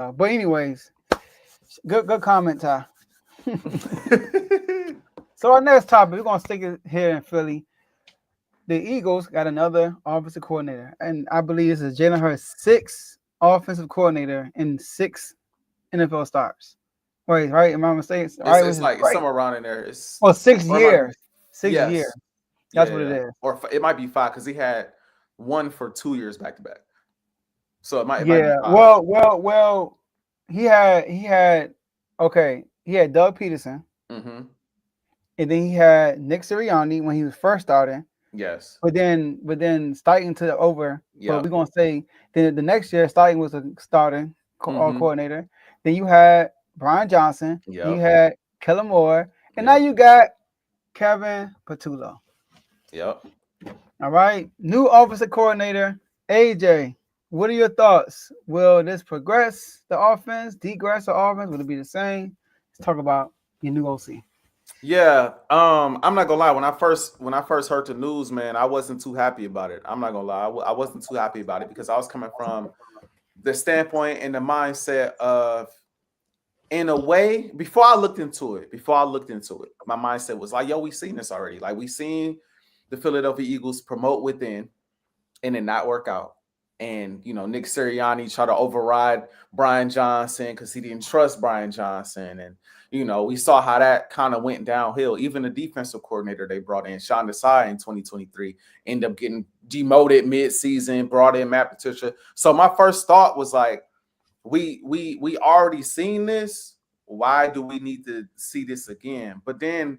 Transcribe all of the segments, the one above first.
But anyways, good comment, Ty. So our next topic, we're gonna stick it here in Philly. The Eagles got another offensive coordinator, and I believe this is Jalen Hurts' sixth offensive coordinator in six NFL starts. Wait, right? Am I mistaken? It's Right, it's was like it's right? somewhere around in there. It's Well, 6 years. or it might be 6 years. yes, That's yeah, what it yeah, is. or it might be five because he had one for 2 years back to back. So it might be Yeah. five. Well. He had. Okay. He had Doug Peterson, Mm-hmm. and then he had Nick Sirianni when he was first starting. Yes. But then Steichen took over. But we're Yep. gonna say then the next year Steichen was a starting Mm-hmm. coordinator. Then you had Brian Johnson. Then you Yep. had Kellen Moore, and now Yep. you got Kevin Patullo. Yep. All right, new offensive coordinator AJ. What are your thoughts? Will this progress the offense, degress the offense? Will it be the same? Let's talk about your new OC. Yeah. I'm not gonna lie. When I first heard the news, man, I wasn't too happy about it. I'm not gonna lie. I wasn't too happy about it because I was coming from the standpoint and the mindset of, in a way, before I looked into it, my mindset was like, yo, we seen this already. Like we seen the Philadelphia Eagles promote within and it not work out. And Nick Sirianni tried to override Brian Johnson because he didn't trust Brian Johnson. And we saw how that kind of went downhill. Even the defensive coordinator they brought in, Sean Desai, in 2023, ended up getting demoted mid-season, brought in Matt Patricia. So my first thought was like, we already seen this. Why do we need to see this again? But then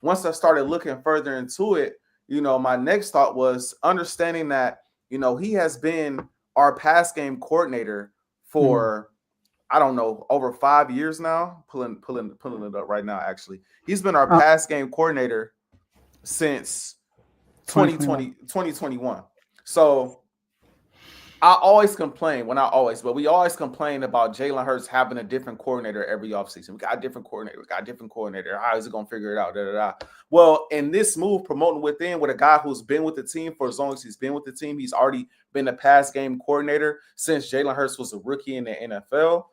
once I started looking further into it, my next thought was understanding that, he has been our pass game coordinator Mhm. for, I don't know, over 5 years now. Pulling it up right now, actually. He's been our Uh, pass game coordinator since 2021. 2021. So I always complain, well, not always, but we always complain about Jalen Hurts having a different coordinator every offseason. We got a different coordinator. We got a different coordinator. How is he going to figure it out? Da, da, da. Well, in this move, promoting within with a guy who's been with the team for as long as he's been with the team, he's already been a pass game coordinator since Jalen Hurts was a rookie in the NFL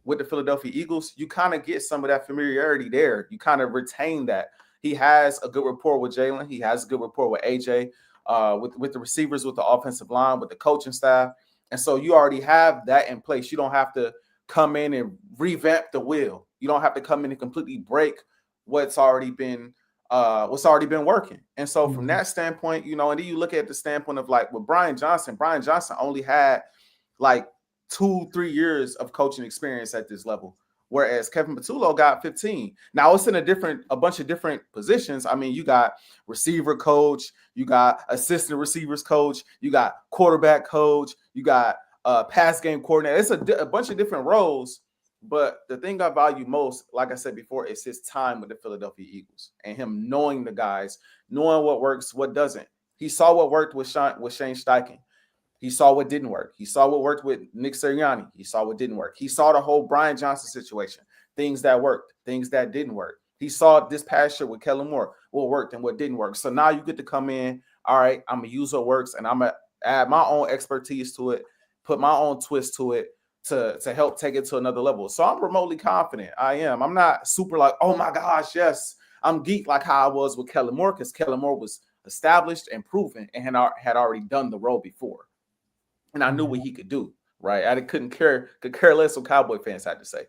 with the Philadelphia Eagles. You kind of get some of that familiarity there. You kind of retain that. He has a good rapport with Jalen. He has a good rapport with AJ, with the receivers, with the offensive line, with the coaching staff. And so you already have that in place. You don't have to come in and revamp the wheel. You don't have to come in and completely break what's already been working. And so from Mhm. that standpoint, and then you look at the standpoint of like with Brian Johnson only had like 2-3 years of coaching experience at this level. Whereas Kevin Patullo got 15. Now it's in a bunch of different positions. I mean, you got receiver coach, you got assistant receivers coach, you got quarterback coach, you got pass game coordinator. It's a bunch of different roles. But the thing I value most, like I said before, is his time with the Philadelphia Eagles and him knowing the guys, knowing what works, what doesn't. He saw what worked with Shane Steichen. He saw what didn't work. He saw what worked with Nick Sirianni. He saw what didn't work. He saw the whole Brian Johnson situation, things that worked, things that didn't work. He saw this past year with Kellen Moore, what worked and what didn't work. So now you get to come in, all right, I'm going to use what works and I'm going to add my own expertise to it, put my own twist to it to help take it to another level. So I'm remotely confident. I am. I'm not super like, oh my gosh, yes. I'm geeked like how I was with Kellen Moore because Kellen Moore was established and proven and had already done the role before, and I knew what Mhm. he could do. Right, I could care less what Cowboy fans had to say.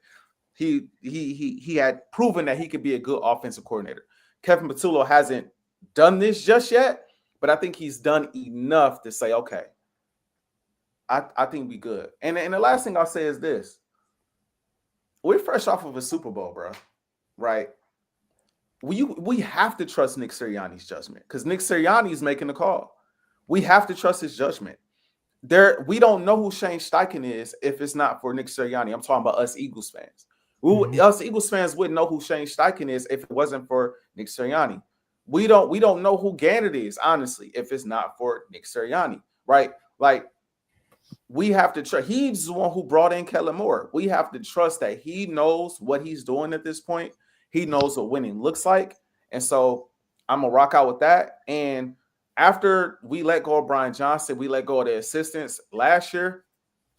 He had proven that he could be a good offensive coordinator. Kevin Patullo hasn't done this just yet, but I think he's done enough to say, okay, I think we good. And the last thing I'll say is this: we're fresh off of a Super Bowl, bro. Right? We have to trust Nick Sirianni's judgment because Nick Sirianni is making the call. We have to trust his judgment. We don't know who Shane Steichen is if it's not for Nick Sirianni. I'm talking about us Eagles fans. Mhm. Us Eagles fans wouldn't know who Shane Steichen is if it wasn't for Nick Sirianni. We don't know who Gannett is, honestly, if it's not for Nick Sirianni, right? Like we have to trust. He's the one who brought in Kellen Moore. We have to trust that he knows what he's doing at this point. He knows what winning looks like, and so I'm gonna rock out with that. And after we let go of Brian Johnson, we let go of the assistants last year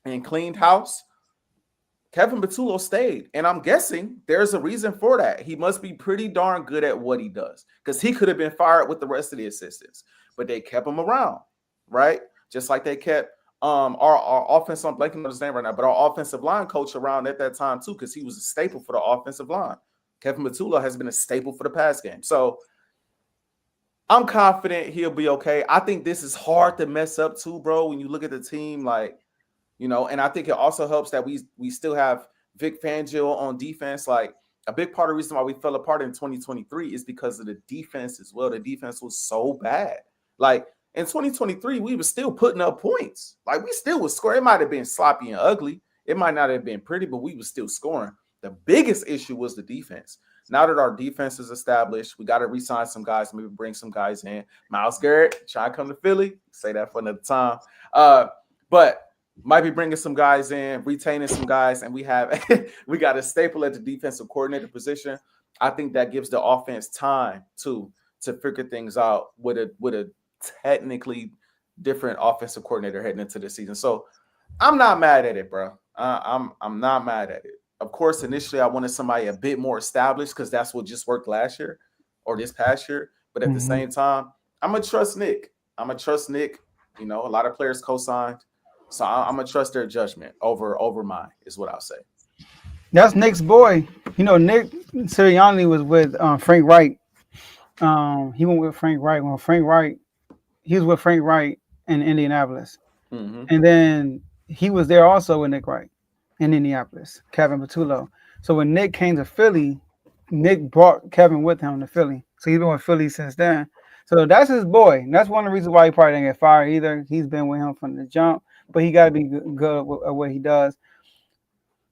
and cleaned house. Kevin Patullo stayed. And I'm guessing there's a reason for that. He must be pretty darn good at what he does because he could have been fired with the rest of the assistants, but they kept him around, right? Just like they kept our offense, I'm blanking on his name right now, but our offensive line coach around at that time too, because he was a staple for the offensive line. Kevin Patullo has been a staple for the pass game. So I'm confident he'll be okay. I think this is hard to mess up too, bro. When you look at the team, like, and I think it also helps that we still have Vic Fangio on defense. Like, a big part of the reason why we fell apart in 2023 is because of the defense as well. The defense was so bad. Like, in 2023, we were still putting up points. Like, we still was scoring. It might have been sloppy and ugly. It might not have been pretty, but we were still scoring. The biggest issue was the defense. Now that our defense is established, we got to re-sign some guys, maybe bring some guys in. Myles Garrett, try to come to Philly. Say that for another time. But might be bringing some guys in, retaining some guys, and we got a staple at the defensive coordinator position. I think that gives the offense time to figure things out with a technically different offensive coordinator heading into the season. So I'm not mad at it, bro. I'm not mad at it. Of course, initially I wanted somebody a bit more established because that's what just worked last year or this past year. But at the same time, I'm gonna trust Nick. A lot of players co-signed. So I'm gonna trust their judgment over mine, is what I'll say. That's Nick's boy. Nick Sirianni was with Frank Wright. He went with Frank Wright. He was with Frank Wright in Indianapolis, and then he was there also with Nick Wright in Indianapolis, Kevin Patullo. So when Nick came to Philly, Nick brought Kevin with him to Philly. So he's been with Philly since then. So that's his boy. And that's one of the reasons why he probably didn't get fired either. He's been with him from the jump, but he got to be good at what he does.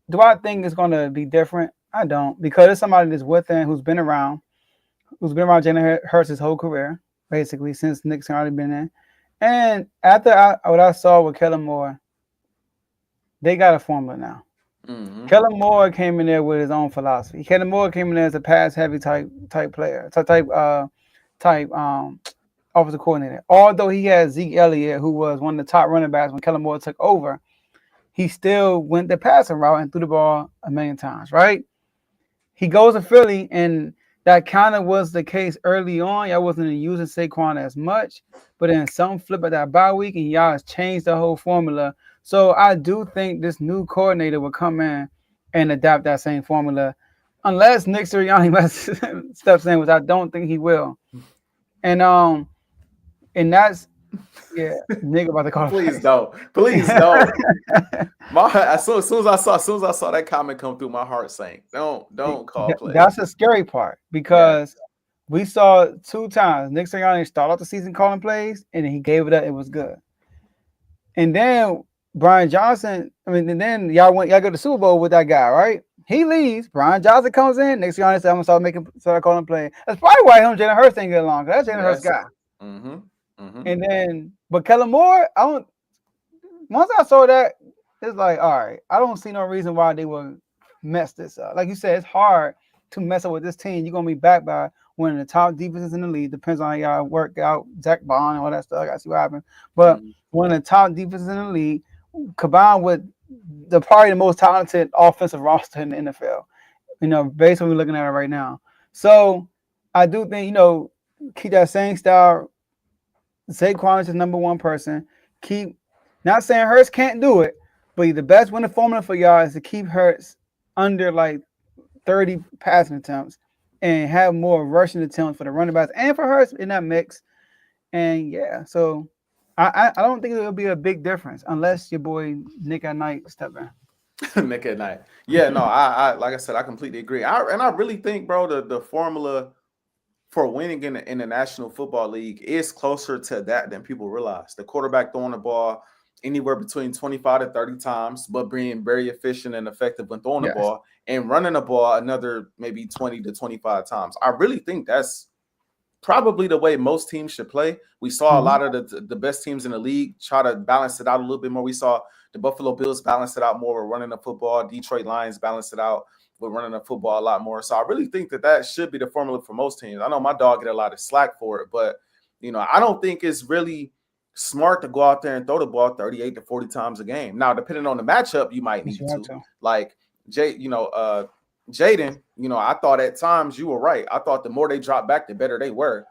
Do I think it's going to be different? I don't, because it's somebody that's with him who's been around Jalen Hurts his whole career, basically, since Nick's already been in. And after what I saw with Kellen Moore, they got a formula now. Kellen Moore came in there with his own philosophy. Kellen Moore came in there as a pass-heavy type player, type offensive coordinator. Although he had Zeke Elliott, who was one of the top running backs when Kellen Moore took over, he still went the passing route and threw the ball a million times, right? He goes to Philly, and that kind of was the case early on. Y'all wasn't using Saquon as much, but then some flip at that bye week, and y'all changed the whole formula. So I do think this new coordinator will come in and adapt that same formula, unless Nick Sirianni steps in, which I don't think he will. And that's nigga about to call. Please don't. As soon as I saw that comment come through, my heart sank. Don't call plays. That's the scary part, because we saw 2 times Nick Sirianni start off the season calling plays, and then he gave it up. It was good. And then Brian Johnson, and then y'all go to the Super Bowl with that guy, right? He leaves. Brian Johnson comes in. Nick Sirianni said, "I'm gonna start calling plays." That's probably why Jalen Hurts didn't get along. That's Jalen Hurts' guy. And then, but Kellen Moore, once I saw that, it's like, all right, I don't see no reason why they would mess this up. Like you said, it's hard to mess up with this team. You're gonna be backed by one of the top defenses in the league. Depends on how y'all work out Zach Bond and all that stuff. I gotta see what happens. But one of the top defenses in the league, combined with probably the most talented offensive roster in the NFL. Based on what we're looking at it right now. So I do think, keep that same style. Saquon is the number one person. Not saying Hurts can't do it, but the best winning formula for y'all is to keep Hurts under like 30 passing attempts and have more rushing attempts for the running backs and for Hurts in that mix. And so I don't think it'll be a big difference unless your boy Nick at Night step in. Nick at Night. Yeah, no, I like I said, I completely agree. I really think, bro, the formula for winning in the National Football League is closer to that than people realize. The quarterback throwing the ball anywhere between 25 to 30 times, but being very efficient and effective when throwing the ball, and running the ball another maybe 20 to 25 times. I really think that's probably the way most teams should play. We saw a lot of the best teams in the league try to balance it out a little bit more. We saw the Buffalo Bills balance it out more with running the football. Detroit Lions balance it out with running the football a lot more. So I really think that should be the formula for most teams. I know my dog get a lot of slack for it, but, I don't think it's really smart to go out there and throw the ball 38 to 40 times a game. Now, depending on the matchup, you might need to. Like, Jaden, I thought at times you were right. I thought the more they dropped back, the better they were,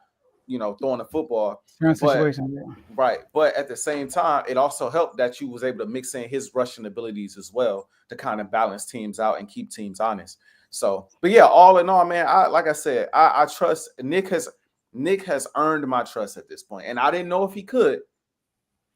throwing the football. Current But situation. Yeah. right, but at the same time, it also helped that you was able to mix in his rushing abilities as well to kind of balance teams out and keep teams honest. So, but yeah, all in all, man, like I said, I trust Nick has earned my trust at this point, and I didn't know if he could.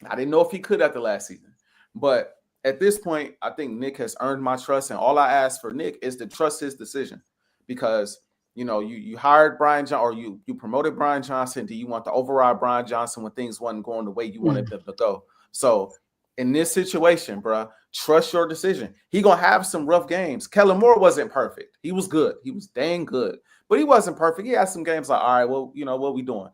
I didn't know if he could after last season, but at this point, I think Nick has earned my trust, and all I ask for Nick is to trust his decision, because you hired Brian Johnson, or you promoted Brian Johnson. Do you want to override Brian Johnson when things wasn't going the way you wanted them to go? So in this situation, bro, trust your decision. He gonna have some rough games. Kellen Moore wasn't perfect. He was good. He was dang good, but he wasn't perfect. He had some games like, all right, well, what we doing?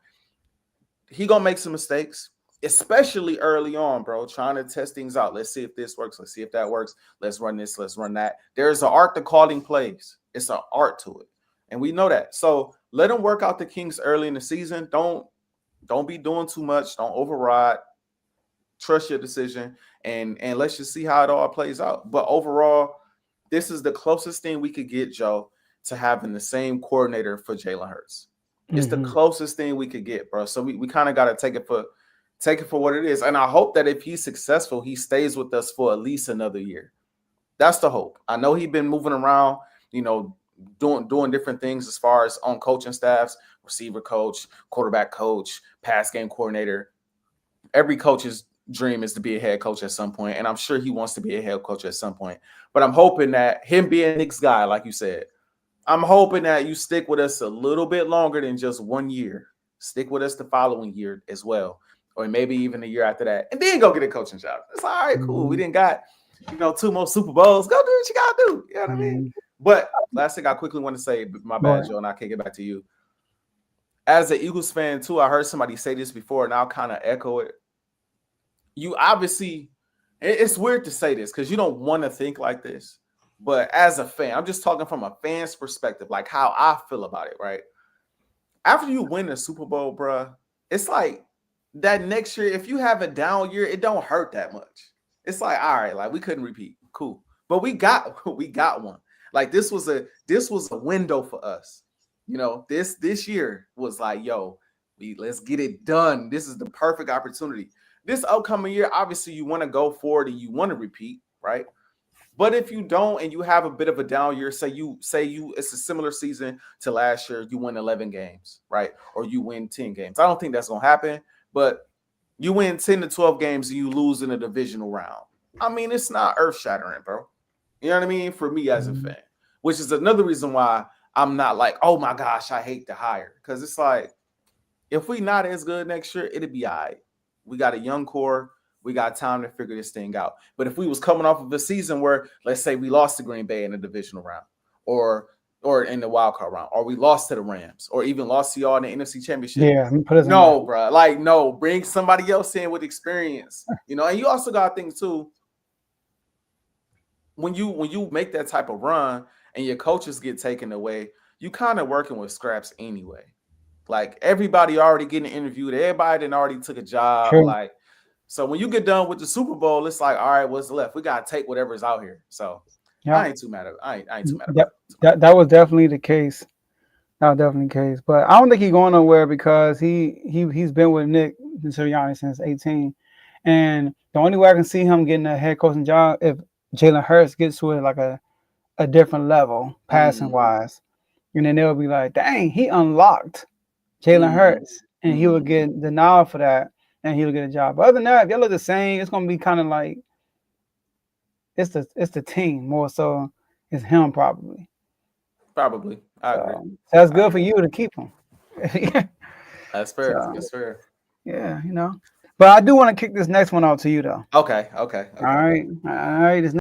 He gonna make some mistakes, especially early on, bro, trying to test things out. Let's see if this works. Let's see if that works. Let's run this. Let's run that. There's an art to calling plays. It's an art to it, and we know that. So let him work out the kinks early in the season. Don't be doing too much. Don't override. Trust your decision, and let's just see how it all plays out. But overall, this is the closest thing we could get, Joe, to having the same coordinator for Jalen Hurts. It's the closest thing we could get, bro. So we kind of got to take it for what it is. And I hope that if he's successful, he stays with us for at least another year. That's the hope. I know he's been moving around, doing different things as far as on coaching staffs, receiver coach, quarterback coach, pass game coordinator. Every coach's dream is to be a head coach at some point, and I'm sure he wants to be a head coach at some point. But I'm hoping that him being Nick's guy, like you said, I'm hoping that you stick with us a little bit longer than just 1 year. Stick with us the following year as well, or maybe even a year after that, and then go get a coaching job. It's all right, cool. We didn't got 2 more Super Bowls. Go do what you gotta do. You know what I mean? But last thing I quickly want to say, my bad, Joe, and I can't get back to you. As an Eagles fan too, I heard somebody say this before, and I'll kind of echo it. You obviously, it's weird to say this because you don't want to think like this, but as a fan, I'm just talking from a fan's perspective, like how I feel about it, right? After you win the Super Bowl, bro, it's like that next year, if you have a down year, it don't hurt that much. It's like, all right, like we couldn't repeat. Cool. But we got one. Like this was a window for us. This year was like, yo, let's get it done. This is the perfect opportunity. This upcoming year, obviously, you want to go forward and you want to repeat, right? But if you don't and you have a bit of a down year, say it's a similar season to last year, you win 11 games, right? Or you win 10 games. I don't think that's going to happen, but you win 10 to 12 games and you lose in a divisional round. I mean, it's not earth-shattering, bro. You know what I mean? For me as a fan, which is another reason why I'm not like, oh my gosh, I hate to hire. Because it's like, if we not as good next year, it'll be all right. We got a young core. We got time to figure this thing out. But if we was coming off of a season where, let's say, we lost to Green Bay in the divisional round, or in the wild card round, or we lost to the Rams, or even lost to y'all in the NFC Championship. Yeah, no, bro. Like, no, bring somebody else in with experience. And you also got things too. When you make that type of run and your coaches get taken away, you kind of working with scraps anyway. Like everybody already getting interviewed, everybody done already took a job. Sure. Like, so when you get done with the Super Bowl, it's like, all right, what's left? We gotta take whatever's out here. So I ain't too mad at it. I ain't too mad about it. That was definitely the case. That was definitely the case. But I don't think he's going nowhere because he's been with Nick Sirianni since 18. And the only way I can see him getting a head coaching job if Jalen Hurts gets to it like a different level, passing wise. And then they'll be like, dang, he unlocked Jalen Hurts. And he will get the nod for that. And he'll get a job. But other than that, if y'all look the same, it's gonna be kind of like it's the team more so. It's him probably. Probably, I agree. So that's good for you to keep him. That's fair. That's fair. Yeah, But I do want to kick this next one out to you though. Okay. All right. This